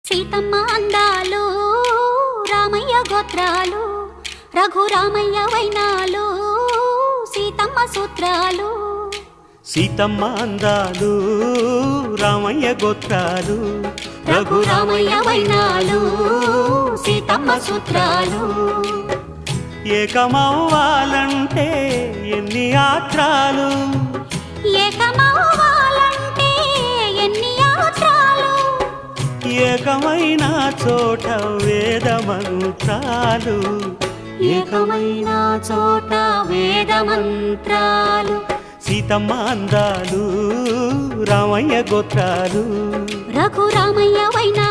సీతమ్మ అందాలు రామయ్య గోత్రాలు రఘురామయ్య వైనాలు సీతమ్మ సూత్రాలు. సీతమ్మ అందాలు రామయ్య గోత్రాలు రఘురామయ్య వైనాలు సీతమ్మ సూత్రాలు. ఏకమవ్వాలంటే ఎన్ని యాత్రాలు, ఏకమవ్వాలంటే ఎన్ని యాత్రాలు, ఏకమైన చోట వేద మంత్రాలు, ఏకమైన చోట వేద మంత్రాలు. సీతమ్మ అందాలు రామయ్య గోత్రాలు రఘురామయ్య వైనా